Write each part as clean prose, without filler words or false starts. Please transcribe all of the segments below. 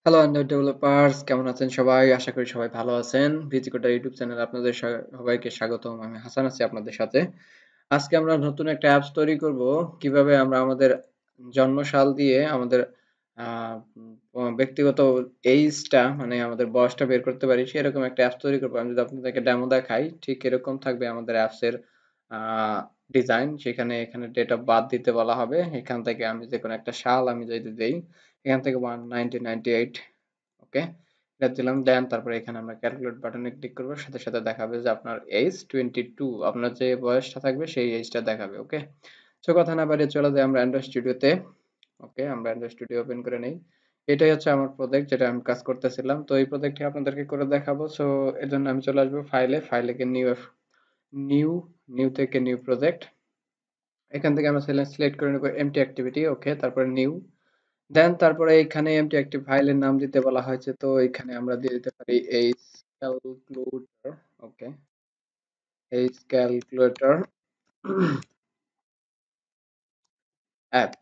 Hello Android developers, কেমন আছেন সবাই? আশা করি সবাই ভালো আছেন। ভিজিকোটা ইউটিউব চ্যানেলে আপনাদের সবাইকে স্বাগতম। আমি হাসান আছি আপনাদের সাথে। আজকে আমরা নতুন একটা অ্যাপস তৈরি করব। কিভাবে আমরা আমাদের জন্মসাল দিয়ে আমাদের ব্যক্তিগত এইজটা মানে আমাদের বয়সটা বের করতে পারি সেরকম একটা অ্যাপস তৈরি করবো। আমি যদি আপনাদেরকে ডেমো দেখাই ঠিক এরকম থাকবে আমাদের অ্যাপসের ডিজাইন। সেখানে এখানে ডেট অফ বার্থ দিতে বলা হবে। এখান থেকে আমি যে কোনো একটা সাল আমি যদি দেই, এখান থেকে 1998, ওকে, এটা দিলাম। দেন তারপরে এখানে আমরা ক্যালকুলেট বাটনে ক্লিক করব, সাথে সাথে দেখাবে যে আপনার এজ 22, আপনার যে বয়সটা থাকবে সেই এজটা দেখাবে। ওকে, সো কথা না বাড়িয়ে চলে যাই আমরা অ্যান্ড্রয়েড স্টুডিওতে। ওকে, আমরা অ্যান্ড্রয়েড স্টুডিও ওপেন করে নেই। এটাই হচ্ছে আমার প্রজেক্ট যেটা আমি কাজ করতেছিলাম। তো এই প্রজেক্টটি আপনাদেরকে করে দেখাবো। সো এর জন্য আমি চলে আসবো ফাইলে গিয়ে নিউ নিউ থেকে নিউ প্রজেক্ট। এখান থেকে আমরা সিলেক্ট করে নেব এমটি অ্যাক্টিভিটি। ওকে, তারপরে নিউ। দেন তারপরে এখানে এমটি একটি ফাইলের নাম দিতে বলা হয়েছে, তো এখানে আমরা দিয়ে দিতে পারি এইচ ক্যালকুলেটর। ওকে, এইচ ক্যালকুলেটর অ্যাপ।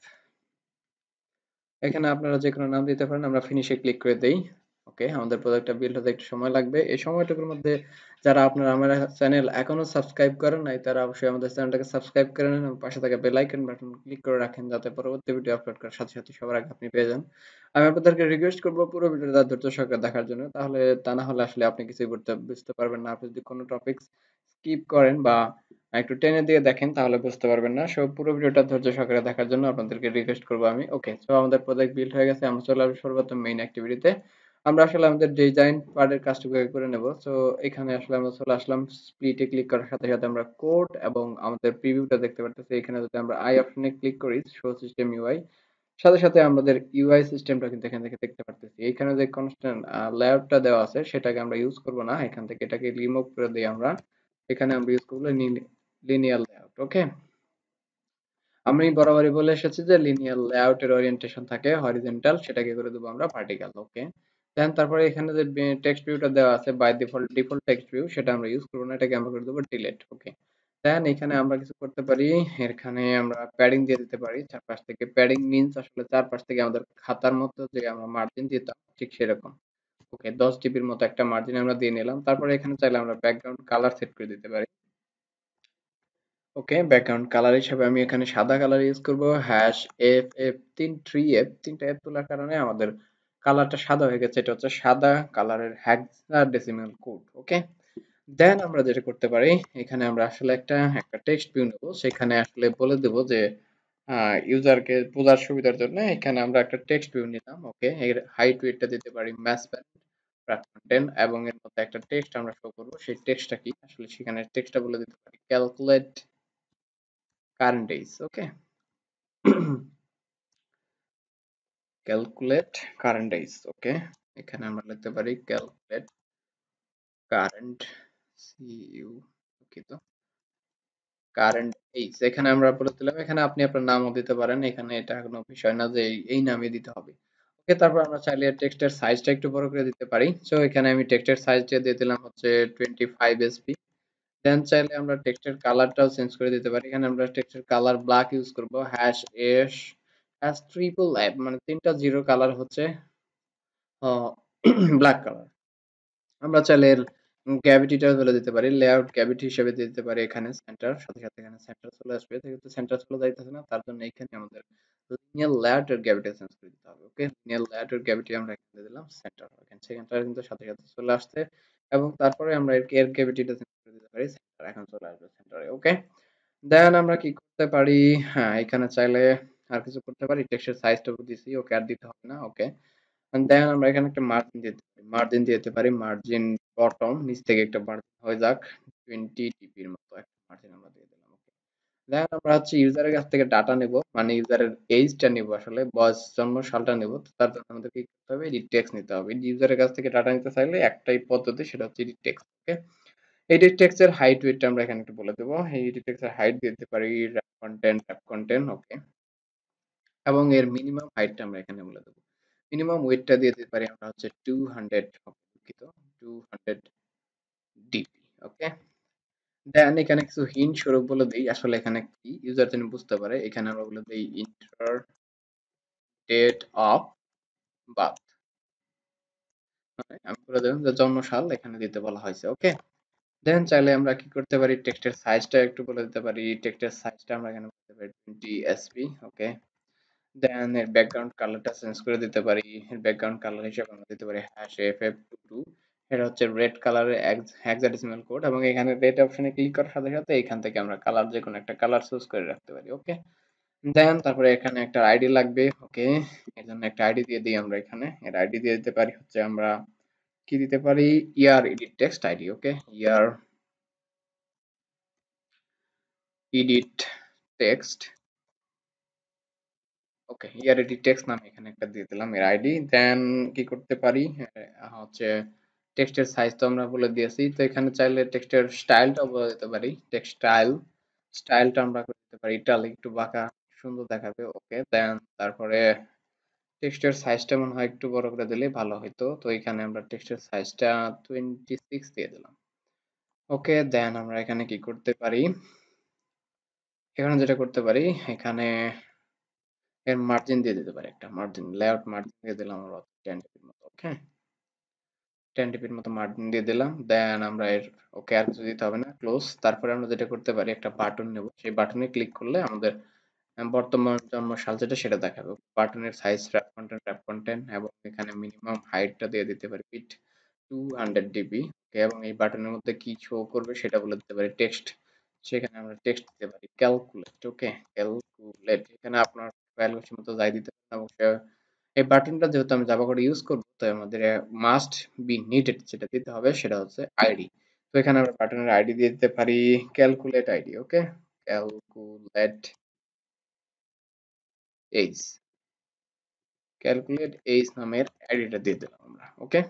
এখানে আপনারা যে কোনো নাম দিতে পারেন। আমরা ফিনিশে ক্লিক করে দেই। ওকে, আমাদের প্রোডাক্টটা বিল্ড হতে একটু সময় লাগবে। এই সময়টুকুর মধ্যে যারা আপনারা আমার চ্যানেল এখনো সাবস্ক্রাইব করেন নাই তারা অবশ্যই আমাদের চ্যানেলটাকে সাবস্ক্রাইব করে নেন এবং পাশে থাকা বেল আইকন বাটন ক্লিক করে রাখেন যাতে পরবর্তী ভিডিও আপলোড করার সাথে সাথে সবার আগে আপনি পেয়ে যান। আমি আপনাদেরকে রিকোয়েস্ট করব পুরো ভিডিওটা ধৈর্য সহকারে দেখার জন্য, তাহলে তা না হলে আসলে আপনি কিছুই বুঝতে পারবেন না। আপনি যদি কোনো টপিকস স্কিপ করেন বা একটু টেনে দিয়ে দেখেন তাহলে বুঝতে পারবেন না। সো পুরো ভিডিওটা ধৈর্য সহকারে দেখার জন্য আপনাদেরকে রিকোয়েস্ট করব আমি। ওকে, সো আমাদের প্রজেক্ট বিল্ড হয়ে গেছে। আমরা চলে আসবো সর্বপ্রথম মেইন অ্যাক্টিভিটিতে। আমরা আসলে আমাদের ডিজাইন পার্টের কাজটুকু আগে করে নেব। সো এখানে আসলে আমরা চলে আসলাম। স্প্লিটে ক্লিক করার সাথে সাথে আমরা কোড এবং আমাদের প্রিভিউটা দেখতে পারতেছি। এখানে যদি আমরা আই অপশনে ক্লিক করি, শো সিস্টেম ইউআই, সাথে সাথে আমাদের ইউআই সিস্টেমটা কিন্তু এখান থেকে দেখতে পারতেছি। এখানে যে কনস্ট্যান্ট লেআউটটা দেওয়া আছে সেটাকে আমরা ইউজ করব না। এখান থেকে এটাকে রিমুভ করে দিই আমরা। এখানে আমরা ইউজ করব লিনিয়ার লেআউট। ওকে, আমি বরাবরই বলে এসেছি যে লিনিয়ার লেআউটের ওরিয়েন্টেশন থাকে হরিজন্টাল, সেটাকে করে দেবো আমরা ভার্টিক্যাল। ওকে, দেন তারপরে এখানে যে টেক্সট ভিউটা দেওয়া আছে বাই ডিফল্ট টেক্সট ভিউ, সেটা আমরা ইউজ করবো না, এটাকে আমরা করে দেবো ডিলিট। ওকে, দেন এখানে আমরা কিছু করতে পারি। এখানে আমরা প্যাডিং দিয়ে দিতে পারি চারপাশ থেকে। প্যাডিং মিন্স আসলে চারপাশ থেকে আমাদের খাতার মতো যে আমরা মার্জিন দিতাম ঠিক সেরকম। ওকে, 10 ডিবির মতো একটা মার্জিন আমরা দিয়ে নিলাম। তারপরে এখানে চাইলে আমরা ব্যাকগ্রাউন্ড কালার সেট করে দিতে পারি। ওকে, ব্যাকগ্রাউন্ড কালার হিসেবে আমি এখানে সাদা কালার ইউজ করব। হ্যাশ এফ এফ তিন থ্রি এফ তিনটা এফ তোলার কারণে আমাদের কালারটা সাদা হয়ে গেছে। এটা হচ্ছে সাদা কালারের হেক্সাডেসিমাল কোড। ওকে, দেন আমরা যেটা করতে পারি, এখানে আমরা আসলে একটা টেক্সট ভিউ নেব। সেখানে আসলে বলে দেব যে ইউজারকে বোঝার সুবিধার জন্য এখানে আমরা একটা টেক্সট ভিউ নিলাম। ওকে, এর হাইট ওয়েটটা দিতে পারি ম্যাচ কন্টেন্ট এবং এর মধ্যে একটা টেক্সট আমরা শো করব। সেই টেক্সটটা কি আসলে, সেখানে টেক্সটটা বলে দিতে পারি ক্যালকুলেট কারেন্ট ডেজ। ওকে, ক্যালকুলেট কারেন্ট ডেজ। ওকে, এখানে আমরা লিখতে পারি ক্যালকুলেট কারেন্ট সিইউ দুঃখিত কারেন্ট এইজ। এখানে আমরা বলে দিলাম। এখানে আপনি আপনার নামও দিতে পারেন। এখানে এটা কোনো বিষয় না যে এই নামই দিতে হবে। ওকে, তারপর আমরা চাইলে টেক্সটের সাইজটা একটু বড় করে দিতে পারি। সো এখানে আমি টেক্সটের সাইজটা দিয়ে দিলাম হচ্ছে 25 এসপি। দেন চাইলে আমরা টেক্সটের কালারটাও চেঞ্জ করে দিতে পারি। এখানে আমরা টেক্সটের কালার ব্ল্যাক ইউজ করব। Hash S hash triple F মানে তিনটা জিরো কালার হচ্ছে ব্ল্যাক কালার। আমরা চাইলে এর গ্র্যাভিটিটাও বলে দিতে পারি। লেআউট গ্র্যাভিটি হিসেবে দিয়ে দিতে পারি এখানে সেন্টার। সাথে সাথে এখানে সেন্টার চলে আসবে। যেহেতু সেন্টার চলে যাইতেছে না তার জন্য এখানে আমাদের লিনিয়ার লেআউটের গ্র্যাভিটি চেঞ্জ করে দিতে হবে। ওকে, লিনিয়ার লেআউটের গ্র্যাভিটি আমরা এখানে দিয়ে দিলাম সেন্টার। এখানে সেন্টার কিন্তু সাথে সাথে চলে আসছে এবং তারপরে আমরা এর গ্র্যাভিটিটা চেঞ্জ করে দিতে পারি সেন্টার। এখন চলে আসবে সেন্টারে। ওকে, দেন আমরা কি করতে পারি, হ্যাঁ এখানে চাইলে আর কিছু করতে পারি। টেক্সটের সাইজটা দিছি। ওকে, আর দিতে হবে না। ওকে, দেন আমরা এখানে একটা মার্জিন দিতে পারি। মার্জিন বটম নিচ থেকে একটা মার্জিন হয়ে যাক 20 ডিপির মতো একটা মার্জিন আমরা দিয়ে দিলাম। ওকে, দেন আমরা হচ্ছে ইউজারের কাছ থেকে ডাটা নেব, মানে ইউজারের এইজটা নিব, আসলে বয়স জন্ম সালটা নেব। তো তার জন্য আমাদের কি করতে হবে, এডিট টেক্সট নিতে হবে। ইউজারের কাছ থেকে ডাটা নিতে চাইলে একটাই পদ্ধতি, সেটা হচ্ছে এডিট টেক্সট। ওকে, এডিট টেক্সট এর হাইট ওয়েটটা আমরা এখানে একটু বলে দেবো। এই এডিট টেক্সট এর হাইট দিতে পারি র্যাপ কন্টেন্ট। ওকে, এবং এর মিনিমাম হাইটটা আমরা এখানে বলে দেবো। মিনিমাম ওয়েটটা দিয়ে দিতে পারি আমরা হচ্ছে 200, দুঃখিত 200 ডিপি। ওকে, দেন এখানে কিছু হিন্ট স্বরূপ বলে দিই আসলে এখানে কি ইউজার যেন বুঝতে পারে। এখানে আমরা বলে দিই ইন্টার ডেট অফ বার্থ। মানে আমি বলে দিলাম যে জন্মসাল এখানে দিতে বলা হয়েছে। ওকে, দেন চাইলে আমরা কি করতে পারি, টেক্সটের সাইজটা একটু বলে দিতে পারি। টেক্সটের সাইজটা আমরা এখানে বলতে পারি 20 sb। ওকে, দেন এর ব্যাকগ্রাউন্ড কালারটা চেঞ্জ করে দিতে পারি। এর ব্যাকগ্রাউন্ড কালার হিসেবে আমরা দিতে পারি #ff22। এটা হচ্ছে রেড কালারের হেক্সাডেসিমাল কোড, এবং এখানে রেড অপশনে ক্লিক করার সাথে সাথে এখান থেকে আমরা কালার যে কোনো একটা কালার চুজ করে রাখতে পারি। ওকে, দেন তারপরে এখানে একটা আইডি লাগবে। ওকে, এর জন্য একটা আইডি দিয়ে দিই আমরা এখানে। এর আইডি দিয়ে দিতে পারি হচ্ছে আমরা কি দিতে পারি, ইয়ার এডিট টেক্সট আইডি। ওকে, year edit text. Okay, year edit text নামে এখানে একটা দিয়ে দিলাম এর আইডি। দেন কি করতে পারি, হচ্ছে টেক্সটের সাইজ তো আমরা বলে দিয়েছি, তো এখানে চাইলে টেক্সটের স্টাইলটাও বলে দিতে পারি। টেক্সট স্টাইলটা আমরা করে দিতে পারি ইটালিক, একটু বাঁকা সুন্দর দেখাবে। ওকে, দেন তারপরে টেক্সটের সাইজটা মনে হয় একটু বড় করে দিলে ভালো হতো, তো এখানে আমরা টেক্সটের সাইজটা 26 দিয়ে দিলাম। ওকে, দেন আমরা এখানে কি করতে পারি, এখানে যেটা করতে পারি, এখানে এর মার্জিন দিয়ে দিতে পারি, একটা মার্জিন লেআউট মার্জিন দিয়ে দিলাম আমরা 10 ডিপির মতো। ওকে, 10 ডিপির মতো মার্জিন দিয়ে দিলাম। দেন আমরা এর, ওকে আর কিছু দিতে হবে না, ক্লোজ। তারপরে আমরা যেটা করতে পারি, একটা বাটন নেব, সেই বাটনে ক্লিক করলে আমাদের বর্তমান জন্ম সাল যেটা সেটা দেখাবে। বাটনের সাইজ র্যাপ কন্টেন্ট এবং এখানে মিনিমাম হাইটটা দিয়ে দিতে পারি ফিট 200 ডিপি। ওকে, এবং এই বাটনের মধ্যে কি শো করবে সেটা বলে দিতে পারি টেক্সট। সেখানে আমরা টেক্সট দিতে পারি ক্যালকুলেট। ওকে, ক্যালকুলেট, এখানে আপনার ভ্যালু মতো যাই দিতে পারেন। অবশ্যই এই বাটনটা যেহেতু আমি জাভা কোডে ইউজ করবো, তো আমাদের মাস্ট বি নিডেড যেটা দিতে হবে সেটা হচ্ছে আইডি। তো এখানে আমরা বাটনের আইডি দিয়ে দিতে পারি ক্যালকুলেট আইডি। ওকে, ক্যালকুলেট এইজ, ক্যালকুলেট এইজ নামের আইডিটা দিয়ে দিলাম আমরা। ওকে,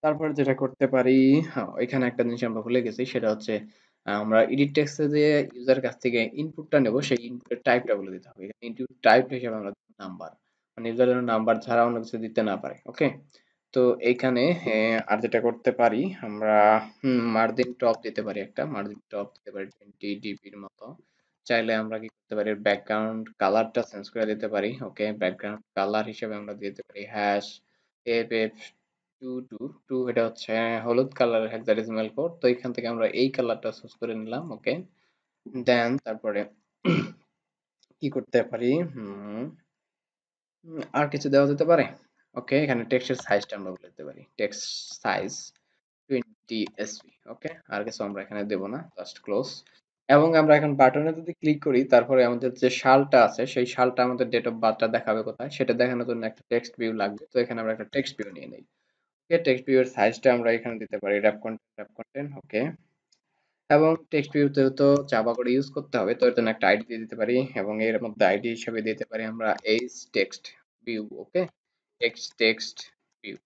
তারপর যেটা করতে পারি, হ্যাঁ এখানে একটা জিনিস আমরা ভুলে গেছি, সেটা হচ্ছে আমরা এডিট টেক্সটে যে ইউজার কাছ থেকে ইনপুটটা নেব সেই ইনপুটের টাইপটা বলে দিতে হবে। এখানে ইনপুট টাইপ হিসেবে আমরা নাম্বার, মানে ইউজার যেন নাম্বার ছাড়া অন্য কিছু দিতে না পারে। ওকে, তো এইখানে আর যেটা করতে পারি আমরা, মার্জিন টপ দিতে পারি, একটা মার্জিন টপ দিতে পারি 20 ডিপির মতো। চাইলে আমরা কি করতে পারি, ব্যাকগ্রাউন্ড কালারটা চেঞ্জ করে দিতে পারি। ওকে, ব্যাকগ্রাউন্ড কালার হিসেবে আমরা দিতে পারি এফ এফ 222, এটা হচ্ছে হলুদ কালারের হেক্সাডেসিমাল কোড, তো এখান থেকে আমরা এই কালারটা চুজ করে নিলাম। ওকে, দেন তারপরে কি করতে পারি, আর কিছু দেওয়া যেতে পারে। ওকে, এখানে টেক্সটের সাইজটা আমরা বলে দিতে পারি টেক্সট সাইজ 20 sb। ওকে, আর কিছু আমরা এখানে দেব না, জাস্ট ক্লোজ। এবং আমরা এখন বাটনে যদি ক্লিক করি, তারপরে আমাদের যে সালটা আছে সেই সালটা আমাদের ডেট অফ বার্থটা দেখাবে কোথায়, সেটা দেখানোর জন্য একটা টেক্সট ভিউ লাগবে। তো এখানে আমরা একটা টেক্সট ভিউ নিয়ে নেই। ওকে, টেক্সট ভিউ এর সাইজটা আমরা এখানে দিতে পারি র্যাপ কন্টেন্ট। ওকে, এবং টেক্সট ভিউতে তো জাভা করে ইউজ করতে হবে, তো এর জন্য একটা আইডি দিয়ে দিতে পারি, এবং এর মধ্যে আইডি হিসেবে দিতে পারি আমরা এইচ টেক্সট ভিউ। ওকে, টেক্সট ভিউ,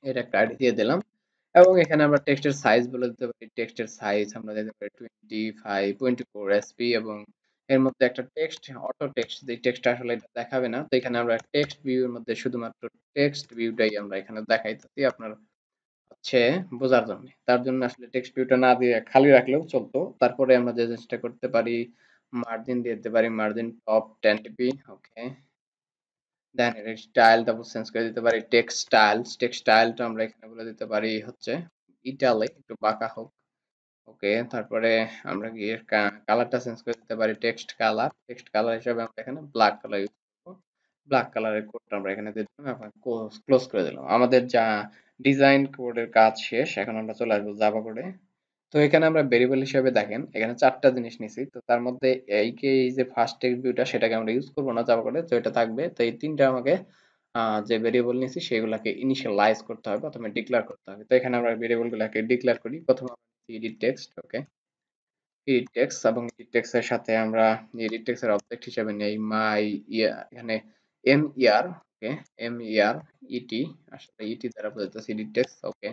এর একটা আইডি দিয়ে দিলাম। এবং এখানে আমরা টেক্সটের সাইজ বলে দিতে পারি, টেক্সটের সাইজ আমরা দিতে পারি 24 sb, এবং এর মধ্যে একটা টেক্সট অটো টেক্সট, যে টেক্সটটা আসলে এটা দেখাবে না, তো এখানে আমরা টেক্সট ভিউ এর মধ্যে শুধুমাত্র টেক্সট ভিউটাই আমরা এখানে দেখাইতেছি আপনার হচ্ছে বোঝার জন্য। তার জন্য আসলে টেক্সট ভিউটা না দিয়ে খালি রাখলেও চলতো। তারপরে আমরা যে জিনিসটা করতে পারি, মার্জিন দিয়ে দিতে পারি মার্জিন টপ 10 ডিপি। ওকে, দেন এর স্টাইলটা চেঞ্জ করে দিতে পারি টেক্সট স্টাইলটা আমরা এখানে বলে দিতে পারি হচ্ছে ইটালিক, একটু বাঁকা হোক। ওকে, তারপরে আমরা গিয়ে কালারটা চেঞ্জ করে দিতে পারি টেক্সট কালার হিসেবে আমরা এখানে ব্ল্যাক কালার ইউজ করবো। ব্ল্যাক কালারের কোডটা আমরা এখানে দিয়ে দিলাম এবং ক্লোজ করে দিলাম। আমাদের যা ডিজাইন কোডের কাজ শেষ, এখন আমরা চলে আসবো জাভা কোডে। তো এখানে আমরা ভেরিয়েবল হিসেবে দেখেন এখানে 4টা জিনিস নিছি, তো তার মধ্যে এই যে ফার্স্ট টেক্সট ভিউটা সেটাকে আমরা ইউজ করবো না জাভা কোডে, তো এটা থাকবে। তো এই তিনটা আমাকে যে ভেরিয়েবল নিছি সেগুলাকে ইনিশিয়ালাইজ করতে হবে, প্রথমে ডিক্লেয়ার করতে হবে। তো এখানে আমরা ভেরিয়েবল গুলাকে ডিক্লেয়ার করি। প্রথমে এডিট টেক্সট। ওকে, এডিট টেক্সট, এবং এডিট টেক্সট এর সাথে আমরা এডিট টেক্সট এর অবজেক্ট হিসেবে নেই মাই এখানে এম ওকে, MER আসলে ইটি দ্বারা বোঝাচ্ছে এডিট টেক্সট। ওকে,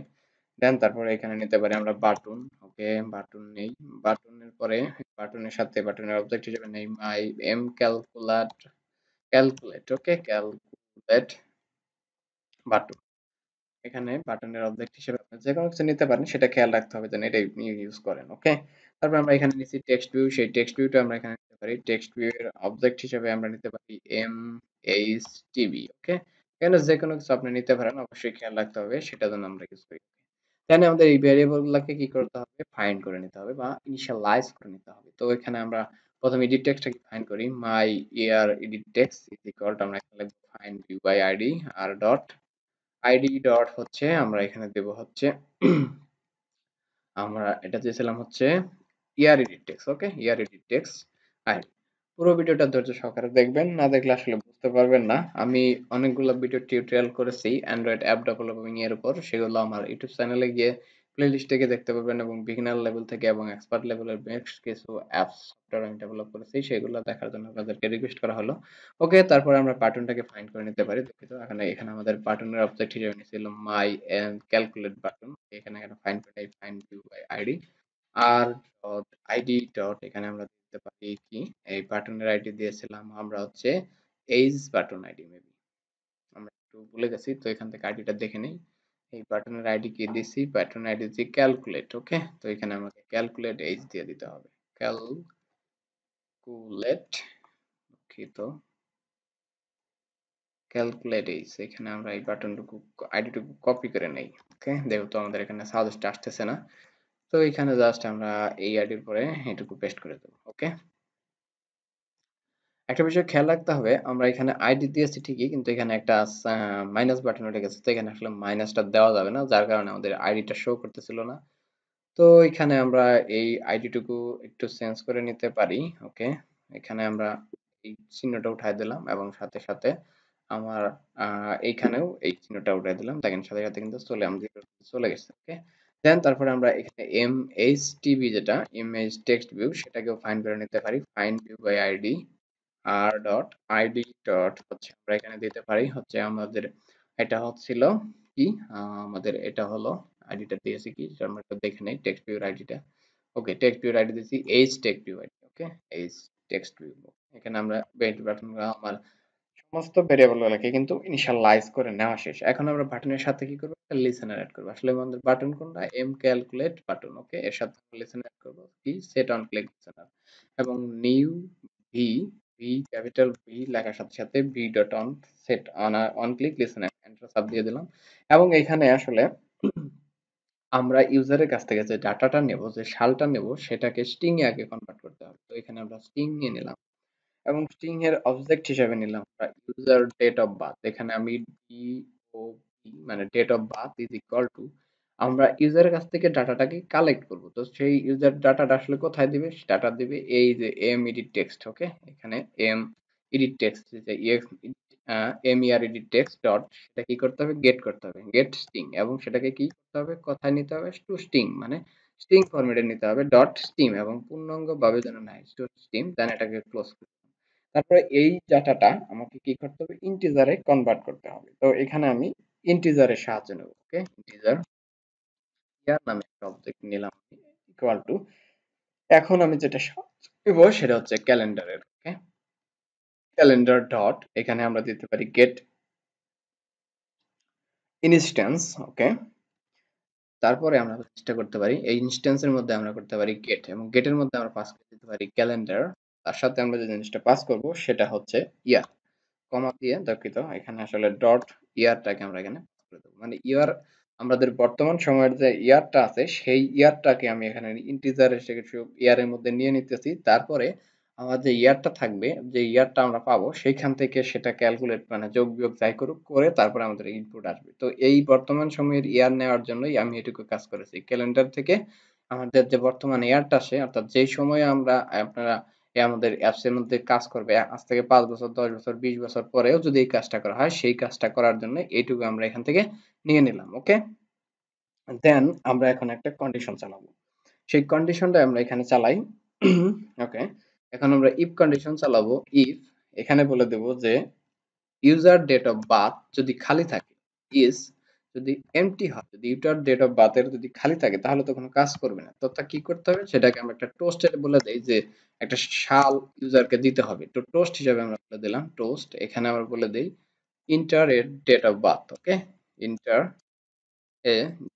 দেন তারপরে এখানে নিতে পারি আমরা বাটন। ওকে, বাটন নেই, বাটনের পরে বাটনের সাথে বাটনের অবজেক্ট হিসেবে নেই মাই এম ক্যালকুলেট। ওকে, ক্যালকুলেট বাটন, এখানে বাটনের অবজেক্ট হিসেবে আপনি যে কোনো কিছু নিতে পারেন, সেটা খেয়াল রাখতে হবে যেন এটাই ইউজ করেন। ওকে, তারপর আমরা এখানে নিচ্ছি টেক্সট ভিউ, সেই টেক্সট ভিউটা আমরা এখানে নিতে পারি টেক্সট ভিউ এর অবজেক্ট হিসেবে আমরা নিতে পারি MHTV। ওকে, এখানে যেকোনো কিছু আপনি নিতে পারেন, অবশ্যই খেয়াল রাখতে হবে সেটা যেন আমরা ইউজ করি। দেন আমাদের এই ভেরিয়েবল গুলাকে কি করতে হবে, ফাইন্ড করে নিতে হবে বা ইনিশিয়ালাইজ করে নিতে হবে। তো এখানে আমরা প্রথমে এডিট টেক্সটটাকে ফাইন্ড করি, my year edit text is equal to, আমরা এখানে লিখব find view by ID, R dot ID dot হচ্ছে আমরা এখানে দেব হচ্ছে আমরা এটা চেয়েছিলাম হচ্ছে year edit text. Okay, year edit text ID. পুরো ভিডিওটা ধৈর্য সহকারে দেখবেন, না দেখলে আসলে বুঝতে পারবেন না। আমি অনেকগুলো ভিডিও টিউটোরিয়াল করেছি অ্যান্ড্রয়েড অ্যাপ ডেভেলপিং এর উপর, সেগুলো আমার ইউটিউব চ্যানেলে গিয়ে প্লেলিস্ট থেকে দেখতে পারবেন, এবং বিগিনার লেভেল থেকে এবং এক্সপার্ট লেভেলের বেশ কিছু অ্যাপস সফটওয়্যার আমি ডেভেলপ করেছি, সেগুলো দেখার জন্য আপনাদেরকে রিকোয়েস্ট করা হলো। ওকে, তারপরে আমরা বাটনটাকে ফাইন্ড করে নিতে পারি। দুঃখিত, এখানে এখানে আমাদের বাটনের অবজেক্ট হিসেবে নিয়েছিল মাই এন্ড ক্যালকুলেট বাটন। এখানে একটা ফাইন্ড করে find view by ID, R dot ID dot এখানে আমরা দিতে পারি কি, এই বাটনের আইডি দিয়েছিলাম আমরা হচ্ছে এইজ বাটন আইডি, মেবি আমরা একটু ভুলে গেছি, তো এখান থেকে আইডিটা দেখে নেই। এই বাটনের আইডি কি দিছি, বাটন আইডি দিচ্ছি ক্যালকুলেট। ওকে, তো এখানে আমাকে ক্যালকুলেট এইজ দিয়ে দিতে হবে, ক্যালকুলেট, দুঃখিত, ক্যালকুলেট এইজ। এখানে আমরা এই বাটনটুকু আইডিটুকু কপি করে নেই। ওকে, যেহেতু আমাদের এখানে সাজেস্ট আসতেছে না, তো এখানে জাস্ট আমরা এই আইডির পরে এটুকু পেস্ট করে দেবো। ওকে, একটা বিষয় খেয়াল রাখতে হবে, আমরা এখানে আইডি দিয়েছি ঠিকই, কিন্তু এখানে একটা মাইনাস বাটন উঠে গেছে, তো এখানে আসলে মাইনাসটা দেওয়া যাবে না, যার কারণে আমাদের আইডিটা শো করতেছিল না। তো এখানে আমরা এই আইডিটুকু একটু চেঞ্জ করে নিতে পারি। ওকে, এখানে আমরা এই চিহ্নটা উঠাই দিলাম, এবং সাথে সাথে আমার এইখানেও এই চিহ্নটা উঠাই দিলাম, দেখেন সাথে সাথে কিন্তু আমাদের চলে গেছে। ওকে, দেন তারপরে আমরা এখানে এমএইচটিভি, যেটা ইমেজ টেক্সট ভিউ, সেটাকেও ফাইন্ড করে নিতে পারি, find view by ID, R dot ID dot হচ্ছে আমরা এখানে দিতে পারি হচ্ছে আমাদের এটা হচ্ছিল কি, আমাদের এটা হলো আইডিটা দিয়েছি কি, যেটা আমরা একটু দেখে নেই টেক্সট ভিউর আইডিটা। ওকে, টেক্সট ভিউর আইডি দিয়েছি এইচ টেক্সট ভিউ আইডি। ওকে, এইচ টেক্সট ভিউ। এখানে আমরা বেড বাটন আমার সমস্ত ভেরিয়েবল গুলোকে কিন্তু ইনিশিয়ালাইজ করে নেওয়া শেষ। এখন আমরা বাটনের সাথে কি করব, একটা লিসেনার এড করব। আসলে আমাদের বাটন কোনটা, এম ক্যালকুলেট বাটন। ওকে, এর সাথে লিসেনার এড করব কি, সেট অন ক্লিক লিসেনার, এবং new V, V capital V লেখার সাথে সাথে V dot on set on on click listener, enter sub দিয়ে দিলাম। এবং এখানে আসলে আমরা ইউজারের কাছ থেকে যে ডাটাটা নেব, যে সালটা নেব, সেটাকে স্ট্রিং এ আগে কনভার্ট করতে হবে। তো এখানে আমরা স্ট্রিং নিয়ে নিলাম, এবং স্ট্রিং এর অবজেক্ট হিসেবে নিলাম আমরা ইউজার ডেট অফ বার্থ। এখানে আমি ডিওপি মানে date of birth is equal to, আমরা ইউজারের কাছ থেকে ডাটাটাকে কালেক্ট করব। তো সেই ইউজার ডাটাটা আসলে কোথায় দিবে, ডাটা দিবে এই যে এম এডিট টেক্সট। ওকে, এখানে এম এডিট টেক্সট, যে M year edit text dot, সেটা কি করতে হবে, গেট করতে হবে, গেট স্ট্রিং, এবং সেটাকে কি করতে হবে, কোথায় নিতে হবে, টু স্ট্রিং, মানে স্ট্রিং ফরম্যাটে নিতে হবে, ডট স্ট্রিং, এবং পূর্ণাঙ্গ ভাবে যেন নাই, টু স্ট্রিং, দেন এটাকে ক্লোজ। তারপরে এই ডাটাটা আমাকে কি করতে হবে, ইন্টিজারে কনভার্ট করতে হবে। তো এখানে আমি ইন্টিজারের সাহায্য নেব। ওকে, ইন্টিজার ইয়ার নামে একটা অবজেক্ট নিলাম, ইকুয়াল টু, এখন আমি যেটা সাহায্য নেব সেটা হচ্ছে ক্যালেন্ডারের। ওকে, ক্যালেন্ডার ডট এখানে আমরা দিতে পারি গেট ইনস্ট্যান্স। ওকে, তারপরে আমরা চেষ্টা করতে পারি এই ইনস্ট্যান্সের মধ্যে আমরা করতে পারি গেট, এবং গেটের মধ্যে আমরা পাস করে দিতে পারি ক্যালেন্ডার। তার সাথে আমরা যে জিনিসটা পাস করব সেটা হচ্ছে ইয়ার, কমা দিয়ে, দুঃখিত, এখানে আসলে ডট ইয়ারটাকে আমরা এখানে pass করে দেবো, মানে ইয়ার আমাদের বর্তমান সময়ের যে ইয়ারটা আছে সেই ইয়ারটাকে আমি এখানে ইন্টিজার এসে কিছু ইয়ারের মধ্যে নিয়ে নিতেছি। তারপরে আমার যে ইয়ারটা থাকবে, যে ইয়ারটা আমরা পাবো, সেইখান থেকে সেটা ক্যালকুলেট মানে যোগ বিয়োগ যাই করুক করে তারপরে আমাদের ইনপুট আসবে। তো এই বর্তমান সময়ের ইয়ার নেওয়ার জন্যই আমি এটুকু কাজ করেছি। ক্যালেন্ডার থেকে আমাদের যে বর্তমান ইয়ারটা আসে, অর্থাৎ যেই সময়ে আমরা আপনারা আমাদের অ্যাপস এর মধ্যে কাজ করবে, আজ থেকে ৫ বছর, ১০ বছর, ২০ বছর পরেও যদি এই কাজটা করা হয়, সেই কাজটা করার জন্য এইটুকু আমরা এখান থেকে নিয়ে নিলাম। ওকে, দেন আমরা এখন একটা কন্ডিশন চালাবো, সেই কন্ডিশনটা আমরা এখানে চালাই। ওকে, এখন আমরা ইফ কন্ডিশন চালাবো, ইফ এখানে বলে দেব যে ইউজার ডেট অফ বার্থ যদি খালি থাকে, ইজ যদি এমটি হয়, যদি ইউজার ডেট অফ বার্থ এর যদি খালি থাকে, তাহলে তো কোনো কাজ করবে না। তো তা কি করতে হবে, সেটাকে আমরা একটা টোস্টের বলে দেই যে একটা সাল ইউজারকে দিতে হবে। তো টোস্ট হিসাবে আমরা বলে দিলাম টোস্ট, এখানে আমরা বলে দেই ইন্টার এর date of birth. Okay, enter a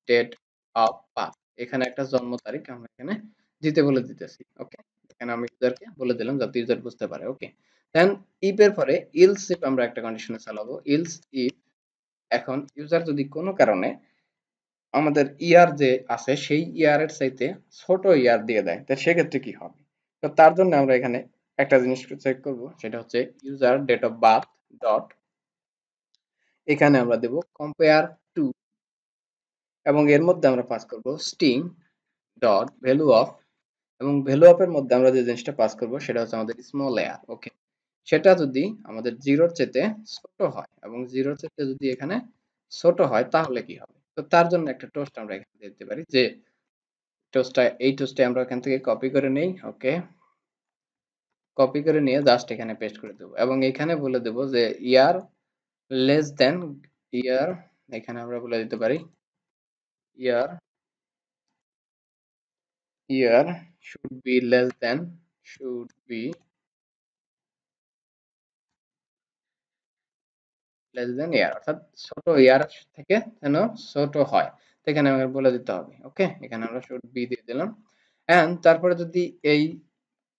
date of birth, এখানে একটা জন্ম তারিখ আমরা এখানে দিতে বলে দিতেছি। ওকে, এখানে আমি ইউজারকে বলে দিলাম যাতে ইউজার বুঝতে পারে। ওকে, দেন ইফ এর পরে ইলস ইফ আমরা একটা কন্ডিশনে চালাবো, ইলস ইফ এখন ইউজার যদি কোনো কারণে আমাদের ইয়ার যে আছে সেই ইয়ারের চাইতে ছোট ইয়ার দিয়ে দেয়, তো সেক্ষেত্রে কি হবে? তো তার জন্য আমরা এখানে একটা জিনিস চেক করব, সেটা হচ্ছে user date of birth dot, এখানে আমরা দেব কম্পেয়ার টু, এবং এর মধ্যে আমরা পাস করব স্ট্রিং ডট ভ্যালু অফ, এবং ভ্যালু অফ এর মধ্যে আমরা যে জিনিসটা পাস করব সেটা হচ্ছে আমাদের স্মল এয়ার। ওকে, সেটা যদি আমাদের জিরোর চেয়ে ছোট হয় এবং জিরোর চেয়ে যদি এখানে ছোট হয় তাহলে কি হবে? তো তার জন্য একটা টোস্ট আমরা এখানে দিতে পারি, যে টোস্টটা, এই টোস্টটা আমরা এখান থেকে কপি করে নেই। ওকে, কপি করে নিয়ে জাস্ট এখানে পেস্ট করে দেবো এবং এখানে বলে দেবো যে ইয়ার লেস দেন ইয়ার, এখানে আমরা বলে দিতে পারি year, year should be less than, should be less than year, অর্থাৎ ছোট ইয়ার থেকে যেন ছোট হয়, তো এখানে আমাকে বলে দিতে হবে। ওকে, এখানে আমরা শুড বি দিয়ে দিলাম, এন্ড তারপরে যদি এই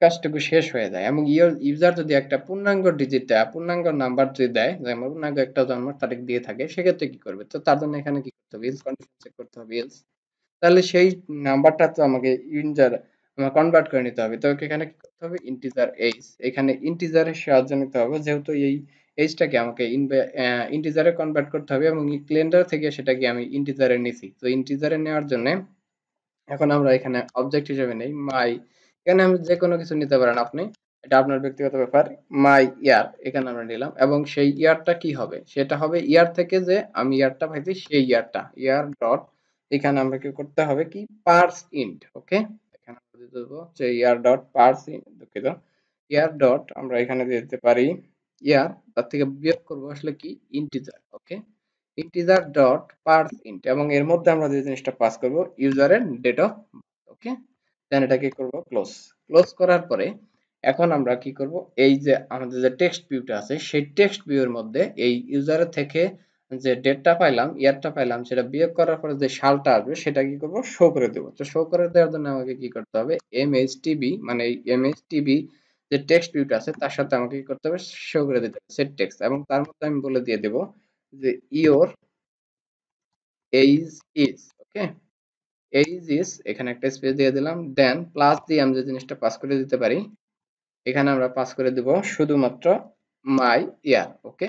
কাজটুকু শেষ হয়ে যায় এবং ইউজার যদি একটা পূর্ণাঙ্গ ডিজিট দেয়, পূর্ণাঙ্গ নাম্বার যদি দেয়, যেমন পূর্ণাঙ্গ একটা জন্ম তারিখ দিয়ে থাকে, সেক্ষেত্রে কি করবে? তো তার জন্য এখানে কি করতে হবে? ইলস কন্ডিশন চেক করতে হবে। ইলস, তাহলে সেই নাম্বারটা তো আমাকে ইন্টিজার আমার কনভার্ট করে নিতে হবে। তো এখানে কি করতে হবে? ইন্টিজার এইচ, এখানে ইন্টিজারের সাহায্য নিতে হবে, যেহেতু এই এইচটাকে আমাকে ইন্টিজারে কনভার্ট করতে হবে এবং ক্যালেন্ডার থেকে সেটাকে আমি ইন্টিজারে নিছি। তো ইন্টিজারে নেওয়ার জন্য এখন আমরা এখানে অবজেক্ট হিসেবে নেই মাই, এখানে আমি যে কোনো কিছু নিতে পারেন আপনি, এটা আপনার ব্যক্তিগত ব্যাপার। মাই ইয়ার এখানে আমরা নিলাম এবং সেই ইয়ারটা কি হবে? সেটা হবে ইয়ার থেকে যে আমি ইয়ারটা পাইছি সেই ইয়ারটা, ইয়ার ডট, এখানে আমরা কি করতে হবে? কি পার্স ইন্ট। ওকে, এখানে আমরা দিয়ে দেবো যে ইয়ার ডট পার্স ইন্ট, দুঃখিত, ইয়ার ডট আমরা এখানে দিয়ে দিতে পারি ইয়ার, তার থেকে বিয়োগ করবো আসলে কি ইন্টিজার। ওকে, ইন্টিজার ডট পার্স ইন্ট, এবং এর মধ্যে আমরা যে জিনিসটা পাস করব ইউজারের ডেট অফ। ওকে, দেন এটা কি করব? ক্লোজ। ক্লোজ করার পরে এখন আমরা কি করব? এই যে আমাদের যে টেক্সট ভিউটা আছে সেই টেক্সট ভিউর মধ্যে এই ইউজারের থেকে যে ডেটটা পাইলাম, ইয়ারটা পাইলাম, সেটা বিয়োগ করার পরে যে সালটা আসবে সেটা কি করব? শো করে দেব। তো শো করে দেওয়ার জন্য আমাকে কি করতে হবে? এমএইচটিবি, মানে এই এমএইচটিবি যে টেক্সট ভিউটা আছে তার সাথে আমাকে কি করতে হবে? শো করে দিতে হবে সেট টেক্সট, এবং তার মধ্যে আমি বলে দিয়ে দেব যে your age is. Okay, age is, এখানে একটা স্পেস দিয়ে দিলাম, দেন প্লাস দিয়ে আমি যে জিনিসটা পাস করে দিতে পারি, এখানে আমরা পাস করে দিব শুধুমাত্র মাই ইয়ার। ওকে,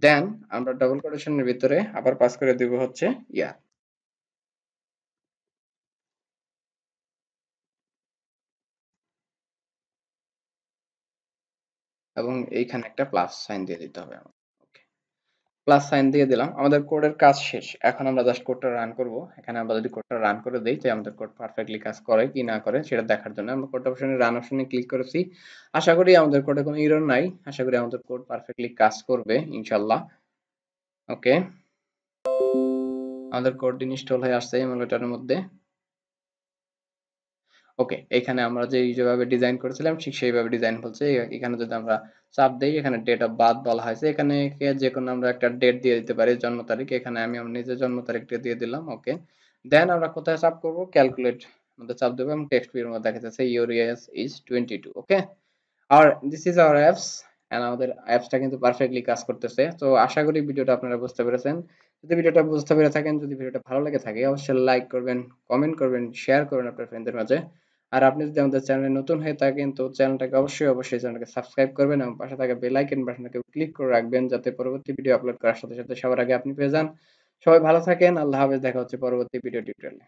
দেন আমরা ডবল কোটেশনের ভিতরে আবার পাস করে দিব হচ্ছে ইয়ার, এবং এইখানে একটা প্লাস সাইন দিয়ে দিতে হবে। ওকে, প্লাস সাইন দিয়ে দিলাম, আমাদের কোডের কাজ শেষ। এখন আমরা জাস্ট কোডটা রান করব। এখানে আমরা যদি কোডটা রান করে দেই, তাই আমাদের কোড পারফেক্টলি কাজ করে কি না করে সেটা দেখার জন্য আমরা কোড অপশনে রান অপশনে ক্লিক করেছি। আশা করি আমাদের কোডে কোনো এরর নাই, আশা করি আমাদের কোড পারফেক্টলি কাজ করবে ইনশাআল্লাহ। ওকে, আমাদের কোড ইনস্টল হয়ে আসছে এমুলেটরের মধ্যে। ওকে, এখানে আমরা যেভাবে ডিজাইন করেছিলাম ঠিক সেইভাবে ডিজাইন হচ্ছে। এখানে যদি আমরা চাপ দেই, এখানে ডেট অফ বার্থ বলা হয়েছে, এখানে যে কোনো আমরা একটা ডেট দিয়ে দিতে পারি, জন্ম তারিখ, এখানে আমি আমার নিজের জন্ম তারিখটা দিয়ে দিলাম। ওকে, দেন আমরা কোথায় চাপ করব? ক্যালকুলেট মধ্যে চাপ দেবো এবং টেক্সট ভিউর মধ্যে দেখা যাচ্ছে ইউর এজ ইজ 22। ওকে, আর this is our apps, and আমাদের অ্যাপসটা কিন্তু পারফেক্টলি কাজ করতেছে। তো আশা করি ভিডিওটা আপনারা বুঝতে পেরেছেন। যদি ভিডিওটা বুঝতে পেরে থাকেন, যদি ভিডিওটা ভালো লেগে থাকে, অবশ্যই লাইক করবেন, কমেন্ট করবেন, শেয়ার করবেন আপনার ফ্রেন্ডদের মাঝে। আর আপনি যদি আমাদের চ্যানেলে নতুন হয়ে থাকেন তো চ্যানেলটাকে অবশ্যই চ্যানেলটাকে সাবস্ক্রাইব করবেন এবং পাশে থাকা বেল আইকন বাটনটাকে ক্লিক করে রাখবেন, যাতে পরবর্তী ভিডিও আপলোড করার সাথে সাথে সবার আগে আপনি পেয়ে যান। সবাই ভালো থাকেন, আল্লাহ হাফেজ, দেখা হচ্ছে পরবর্তী ভিডিও টিউটোরিয়ালে।